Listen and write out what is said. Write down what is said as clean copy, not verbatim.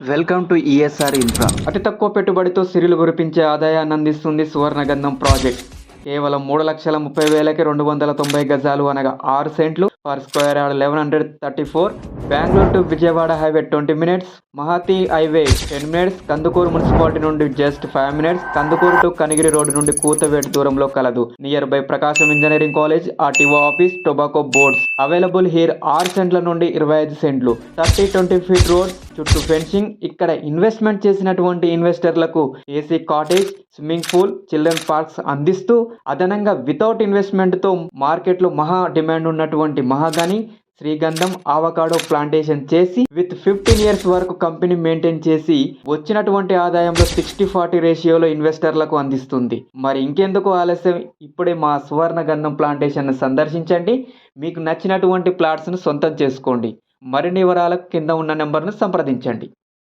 Welcome to ESR infra. అతి తక్కువ పెట్టుబడితో సిరులు కురిపించే ఆదాయాన్ని అందిస్తుంది సువర్ణగంధం ప్రాజెక్ట్. కేవలం 3,30,000కి 290 గజాలు అనగా 6 సెంట్లు per square yard 1134. Bengaluru to Vijayawada highway 20 minutes, Mahathi highway 10 minutes, Kandukur municipality నుండి just 5 minutes, Kandukur to Kanigiri road నుండి కూతవేటు దూరంలో కలదు. Near by Prakasam engineering college, RTO office, tobacco boards. Available here 6 సెంట్ల నుండి 25 సెంట్లు, 30-20 ఫీట్ రోడ్, చుట్టూ ఫెన్సింగ్. ఇక్కడ ఇన్వెస్ట్మెంట్ చేసినటువంటి ఇన్వెస్టర్లకు AC cottage, swimming pool, children parks అందిస్తూ అదనంగా వితౌట్ ఇన్వెస్ట్మెంట్తో మార్కెట్లో మహా డిమాండ్ ఉన్నటువంటి మహాగని, శ్రీగంధం, ఆవకాడో ప్లాంటేషన్ చేసి విత్ 15 ఇయర్స్ వరకు కంపెనీ మెయింటైన్ చేసి వచ్చినటువంటి ఆదాయంలో 60-40 రేషియోలో ఇన్వెస్టర్లకు అందిస్తుంది. మరి ఇంకెందుకు ఆలస్యం, ఇప్పుడే మా సువర్ణగంధం ప్లాంటేషన్ సందర్శించండి. మీకు నచ్చినటువంటి ప్లాట్స్ను సొంతం చేసుకోండి. మరిన్ని వివరాలకు కింద ఉన్న నెంబర్ను సంప్రదించండి.